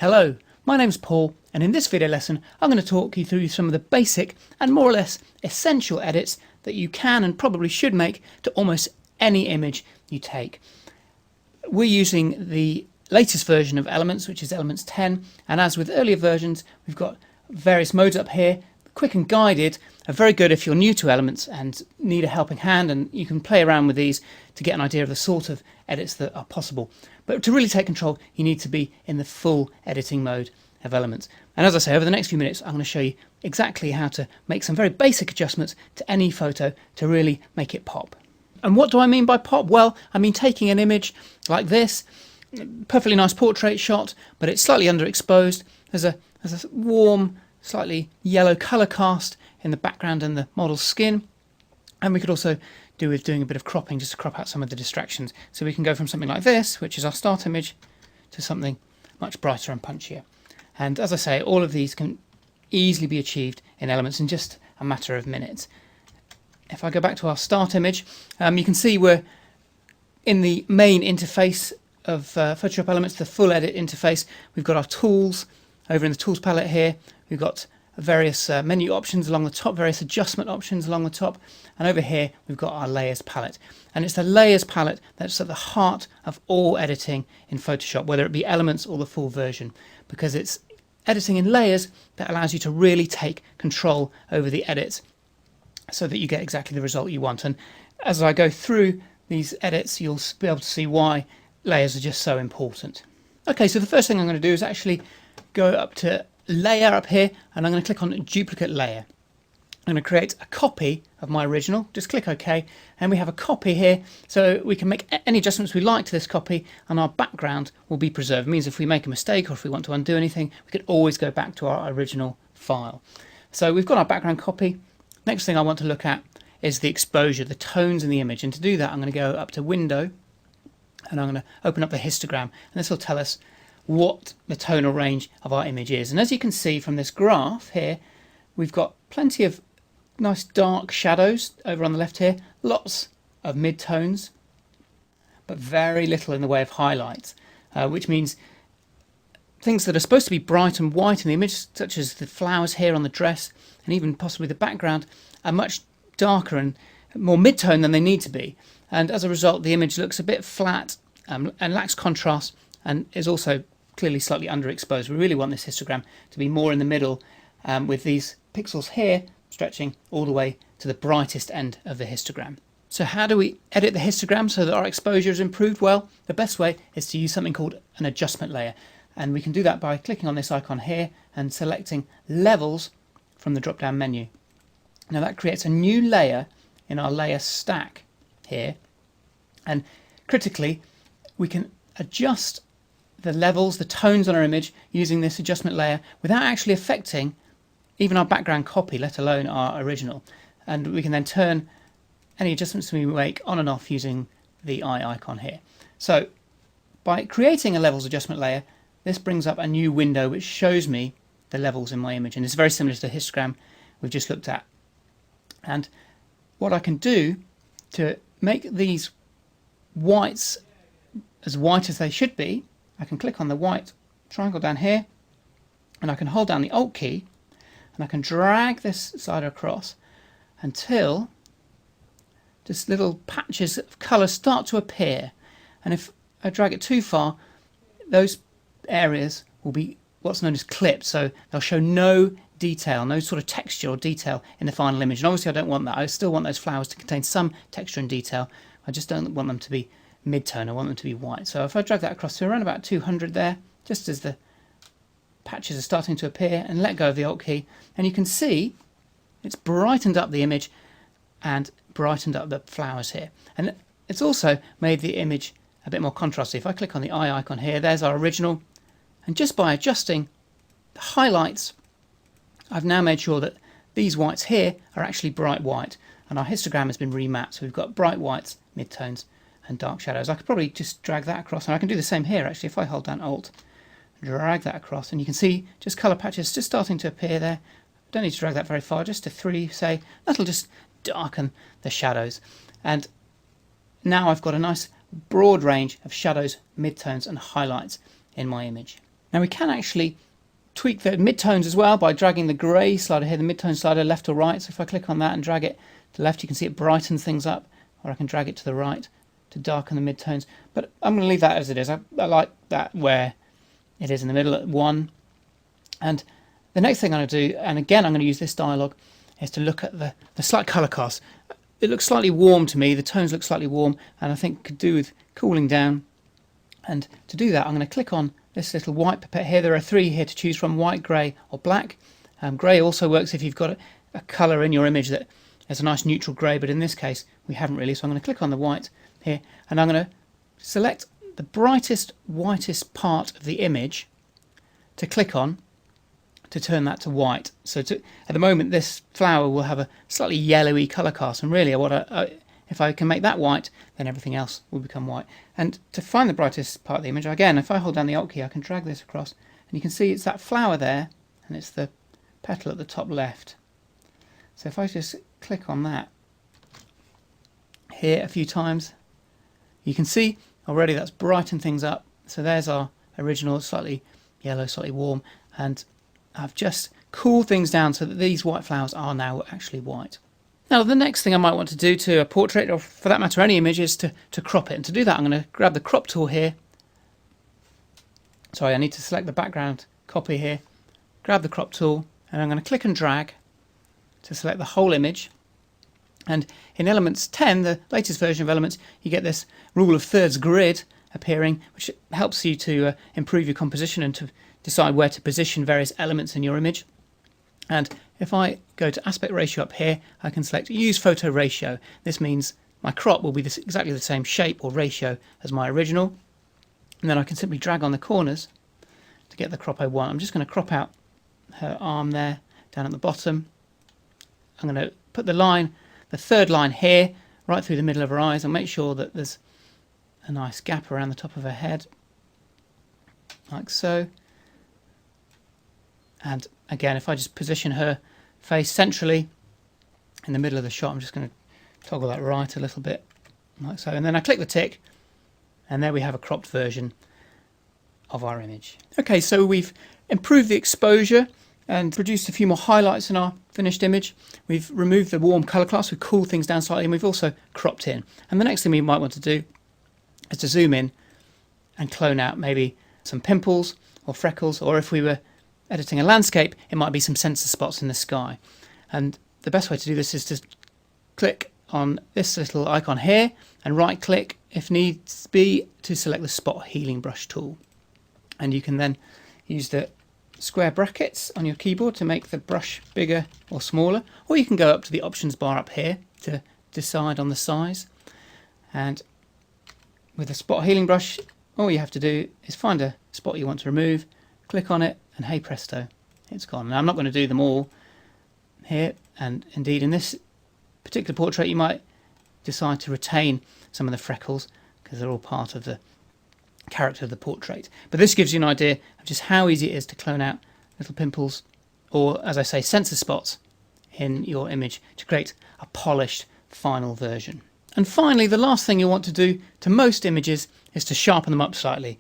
Hello, my name's Paul, and in this video lesson I'm going to talk you through some of the basic and more or less essential edits that you can and probably should make to almost any image you take. We're using the latest version of Elements, which is Elements 10, and as with earlier versions we've got various modes up here. Quick and guided are very good if you're new to Elements and need a helping hand, and you can play around with these to get an idea of the sort of edits that are possible. But to really take control, you need to be in the full editing mode of Elements. And as I say, over the next few minutes, I'm going to show you exactly how to make some very basic adjustments to any photo to really make it pop. And what do I mean by pop? Well, I mean taking an image like this, perfectly nice portrait shot, but it's slightly underexposed. There's a warm, slightly yellow colour cast in the background and the model's skin. And we could also do with doing a bit of cropping just to crop out some of the distractions. So we can go from something like this, which is our start image, to something much brighter and punchier. And as I say, all of these can easily be achieved in Elements in just a matter of minutes. If I go back to our start image, you can see we're in the main interface of Photoshop Elements, the full edit interface. We've got our tools over in the tools palette here. We've got various menu options along the top, various adjustment options along the top, and over here we've got our layers palette. And it's the layers palette that's at the heart of all editing in Photoshop, whether it be Elements or the full version, because it's editing in layers that allows you to really take control over the edits so that you get exactly the result you want. And as I go through these edits, you'll be able to see why layers are just so important. Okay, so the first thing I'm going to do is actually go up to Layer up here, and I'm going to click on Duplicate Layer. I'm going to create a copy of my original. Just click OK, and we have a copy here, so we can make any adjustments we like to this copy, and our background will be preserved. It means if we make a mistake or if we want to undo anything, we can always go back to our original file. So we've got our background copy. Next thing I want to look at is the exposure, the tones in the image, and to do that I'm going to go up to Window, and I'm going to open up the histogram, and this will tell us what the tonal range of our image is. And as you can see from this graph here, we've got plenty of nice dark shadows over on the left here, lots of mid-tones, but very little in the way of highlights, which means things that are supposed to be bright and white in the image, such as the flowers here on the dress and even possibly the background, are much darker and more mid-tone than they need to be. And as a result, the image looks a bit flat and lacks contrast, and is also clearly slightly underexposed. We really want this histogram to be more in the middle, with these pixels here stretching all the way to the brightest end of the histogram. So how do we edit the histogram so that our exposure is improved? Well, the best way is to use something called an adjustment layer, and we can do that by clicking on this icon here and selecting Levels from the drop-down menu. Now that creates a new layer in our layer stack here, and critically we can adjust the levels, the tones on our image using this adjustment layer without actually affecting even our background copy, let alone our original. And we can then turn any adjustments we make on and off using the eye icon here. So by creating a levels adjustment layer, this brings up a new window which shows me the levels in my image, and it's very similar to the histogram we've just looked at. And what I can do to make these whites as white as they should be, I can click on the white triangle down here, and I can hold down the Alt key, and I can drag this slider across until just little patches of colour start to appear. And if I drag it too far, those areas will be what's known as clipped, so they'll show no detail, no sort of texture or detail in the final image. And obviously I don't want that. I still want those flowers to contain some texture and detail. I just don't want them to be mid-tone, I want them to be white. So if I drag that across to around about 200 there, just as the patches are starting to appear, and let go of the Alt key, and you can see it's brightened up the image and brightened up the flowers here. And it's also made the image a bit more contrasty. If I click on the eye icon here, there's our original, and just by adjusting the highlights, I've now made sure that these whites here are actually bright white, and our histogram has been remapped, so we've got bright whites, mid-tones and dark shadows. I could probably just drag that across, and I can do the same here actually. If I hold down Alt, drag that across, and you can see just colour patches just starting to appear there. Don't need to drag that very far, just to 3 say. That'll just darken the shadows, and now I've got a nice broad range of shadows, midtones and highlights in my image. Now we can actually tweak the midtones as well by dragging the grey slider here, the midtone slider, left or right. So if I click on that and drag it to the left, you can see it brightens things up, or I can drag it to the right to darken the midtones. But I'm going to leave that as it is. I like that where it is in the middle at 1. And the next thing I'm going to do, and again I'm going to use this dialog, is to look at the slight colour cast. It looks slightly warm to me, the tones look slightly warm, and I think could do with cooling down. And to do that, I'm going to click on this little white pipette here. There are 3 here to choose from: white, grey or black. Grey also works if you've got a colour in your image that has a nice neutral grey, but in this case we haven't really. So I'm going to click on the white here, and I'm going to select the brightest, whitest part of the image to click on to turn that to white. So at the moment this flower will have a slightly yellowy colour cast, and really if I can make that white, then everything else will become white. And to find the brightest part of the image, again, if I hold down the Alt key, I can drag this across, and you can see it's that flower there, and it's the petal at the top left. So if I just click on that here a few times, you can see already that's brightened things up. So there's our original, slightly yellow, slightly warm, and I've just cooled things down so that these white flowers are now actually white. Now the next thing I might want to do to a portrait, or for that matter any image, is to crop it. And to do that I'm going to grab the crop tool here. Sorry, I need to select the background copy here. Grab the crop tool, and I'm going to click and drag to select the whole image. And in Elements 10, the latest version of Elements, you get this rule of thirds grid appearing, which helps you to improve your composition and to decide where to position various elements in your image. And if I go to aspect ratio up here, I can select use photo ratio. This means my crop will be exactly the same shape or ratio as my original. And then I can simply drag on the corners to get the crop I want. I'm just going to crop out her arm there, down at the bottom. I'm going to put the line, the third line here, right through the middle of her eyes, and make sure that there's a nice gap around the top of her head, like so. And again, if I just position her face centrally in the middle of the shot, I'm just going to toggle that right a little bit, like so. And then I click the tick, and there we have a cropped version of our image. Okay, so we've improved the exposure and produced a few more highlights in our finished image. We've removed the warm colour class, we've cooled things down slightly, and we've also cropped in. And the next thing we might want to do is to zoom in and clone out maybe some pimples or freckles, or if we were editing a landscape, it might be some sensor spots in the sky. And the best way to do this is to click on this little icon here and right click if needs be to select the spot healing brush tool. And you can then use the square brackets on your keyboard to make the brush bigger or smaller, or you can go up to the options bar up here to decide on the size. And with the spot healing brush, all you have to do is find a spot you want to remove, click on it, and hey presto, it's gone. Now I'm not going to do them all here, and indeed in this particular portrait you might decide to retain some of the freckles because they're all part of the character of the portrait. But this gives you an idea of just how easy it is to clone out little pimples, or as I say, sensor spots in your image to create a polished final version. And finally, the last thing you want to do to most images is to sharpen them up slightly.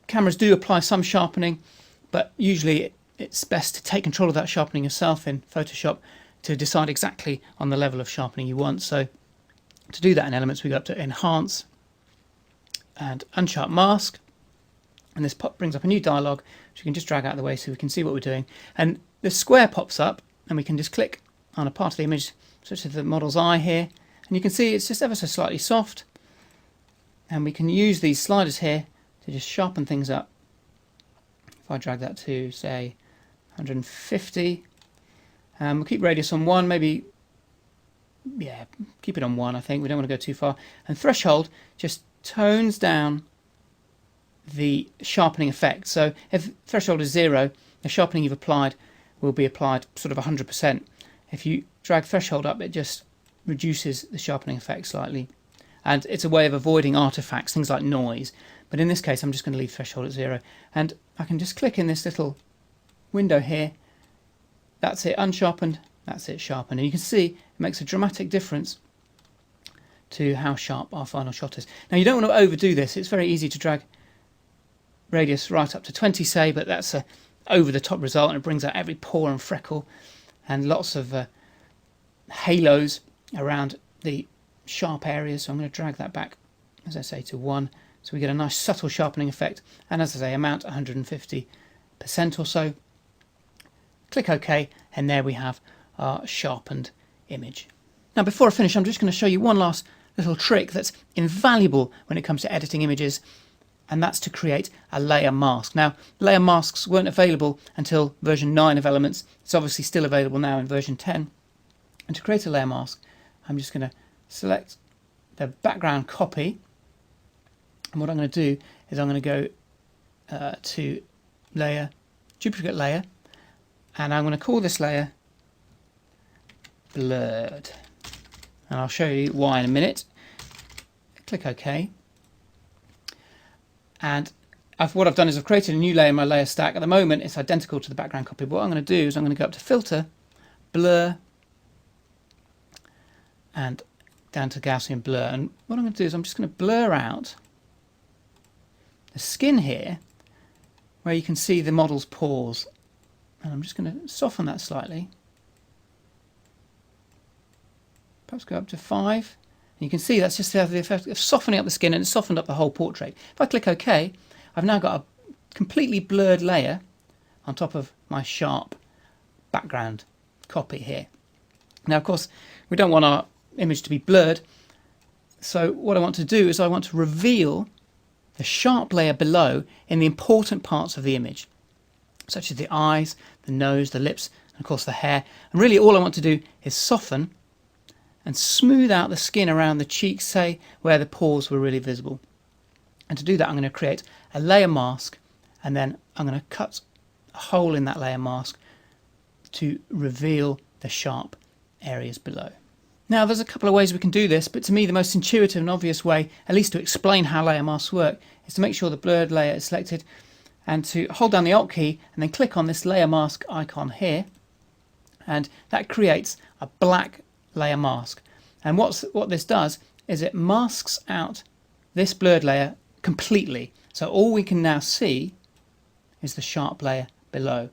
Cameras do apply some sharpening, but usually it's best to take control of that sharpening yourself in Photoshop to decide exactly on the level of sharpening you want. So to do that in Elements, we go up to Enhance and Unsharp Mask, and this brings up a new dialog which you can just drag out of the way so we can see what we're doing. And the square pops up, and we can just click on a part of the image such as the model's eye here, and you can see it's just ever so slightly soft, and we can use these sliders here to just sharpen things up. If I drag that to say 150, we'll keep radius on 1, maybe, yeah, keep it on 1. I think we don't want to go too far. And threshold just tones down the sharpening effect. So if threshold is 0, the sharpening you've applied will be applied sort of 100%. If you drag threshold up, it just reduces the sharpening effect slightly. And it's a way of avoiding artifacts, things like noise. But in this case, I'm just going to leave threshold at 0. And I can just click in this little window here. That's it unsharpened, that's it sharpened. And you can see it makes a dramatic difference to how sharp our final shot is. Now you don't want to overdo this. It's very easy to drag radius right up to 20, say, but that's a over the top result, and it brings out every pore and freckle and lots of halos around the sharp areas. So I'm going to drag that back, as I say, to 1, so we get a nice subtle sharpening effect, and as I say, amount 150% or so. Click OK, and there we have our sharpened image. Now before I finish, I'm just going to show you one last little trick that's invaluable when it comes to editing images, and that's to create a layer mask. Now, layer masks weren't available until version 9 of Elements. It's obviously still available now in version 10. And to create a layer mask, I'm just going to select the background copy, and what I'm going to do is I'm going to go to Layer, Duplicate Layer, and I'm going to call this layer Blurred. And I'll show you why in a minute. Click OK. And what I've done is I've created a new layer in my layer stack. At the moment, it's identical to the background copy. But what I'm going to do is I'm going to go up to Filter, Blur, and down to Gaussian Blur. And what I'm going to do is I'm just going to blur out the skin here, where you can see the model's pores. And I'm just going to soften that slightly. Perhaps go up to 5. You can see that's just the effect of softening up the skin, and it's softened up the whole portrait. If I click OK, I've now got a completely blurred layer on top of my sharp background copy here. Now, of course, we don't want our image to be blurred. So what I want to do is I want to reveal the sharp layer below in the important parts of the image, such as the eyes, the nose, the lips, and of course the hair. And really all I want to do is soften and smooth out the skin around the cheeks, say, where the pores were really visible. And to do that, I'm going to create a layer mask, and then I'm going to cut a hole in that layer mask to reveal the sharp areas below. Now, there's a couple of ways we can do this, but to me the most intuitive and obvious way, at least to explain how layer masks work, is to make sure the blurred layer is selected and to hold down the Alt key and then click on this layer mask icon here, and that creates a black layer mask. And what this does is it masks out this blurred layer completely, so all we can now see is the sharp layer below.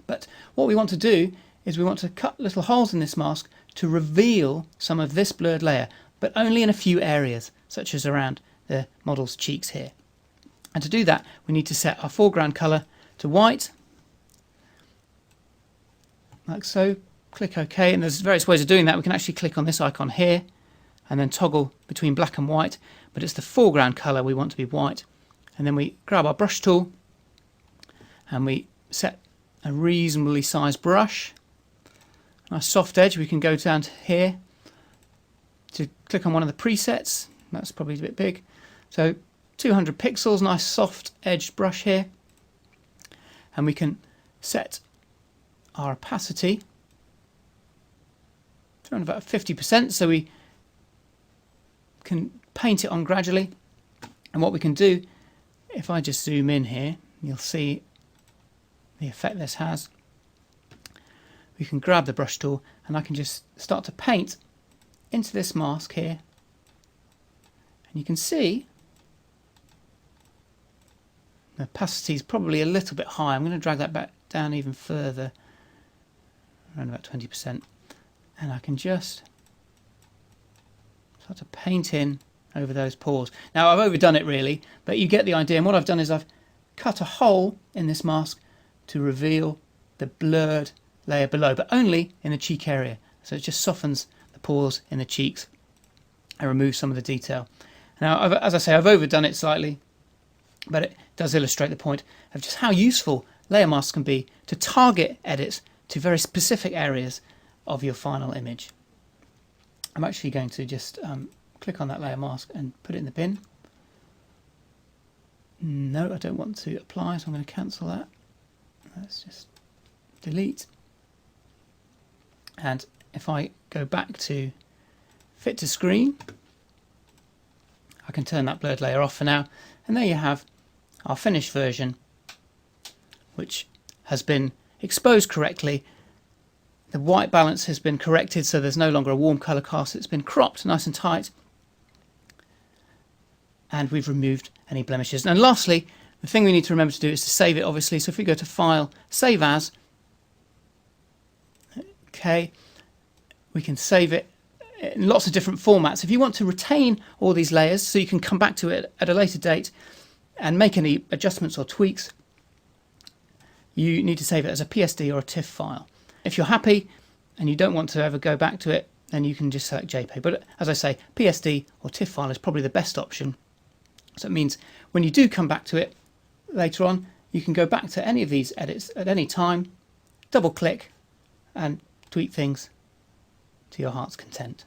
But what we want to do is we want to cut little holes in this mask to reveal some of this blurred layer, but only in a few areas, such as around the model's cheeks here. And to do that, we need to set our foreground colour to white, like so. Click OK, and there's various ways of doing that. We can actually click on this icon here and then toggle between black and white, but it's the foreground colour we want to be white. And then we grab our brush tool and we set a reasonably sized brush. Nice soft edge. We can go down to here to click on one of the presets. That's probably a bit big. So 200 pixels, nice soft edged brush here. And we can set our opacity around about 50%, so we can paint it on gradually. And what we can do, if I just zoom in here, you'll see the effect this has. We can grab the brush tool and I can just start to paint into this mask here, and you can see the opacity is probably a little bit high. I'm going to drag that back down even further, around about 20%. And I can just start to paint in over those pores. Now, I've overdone it really, but you get the idea. And what I've done is I've cut a hole in this mask to reveal the blurred layer below, but only in the cheek area. So it just softens the pores in the cheeks and removes some of the detail. Now, as I say, I've overdone it slightly, but it does illustrate the point of just how useful layer masks can be to target edits to very specific areas of your final image. I'm actually going to just click on that layer mask and put it in the bin. No, I don't want to apply, so I'm going to cancel that. Let's just delete. And if I go back to fit to screen, I can turn that blurred layer off for now. And there you have our finished version, which has been exposed correctly. The white balance has been corrected, so there's no longer a warm colour cast. It's been cropped nice and tight. And we've removed any blemishes. And lastly, The thing we need to remember to do is to save it, obviously. So if we go to File, Save As, okay, we can save it in lots of different formats. If you want to retain all these layers so you can come back to it at a later date and make any adjustments or tweaks, you need to save it as a PSD or a TIFF file. If you're happy and you don't want to ever go back to it, then you can just select JPEG. But as I say, PSD or TIFF file is probably the best option. So it means when you do come back to it later on, you can go back to any of these edits at any time, double click and tweak things to your heart's content.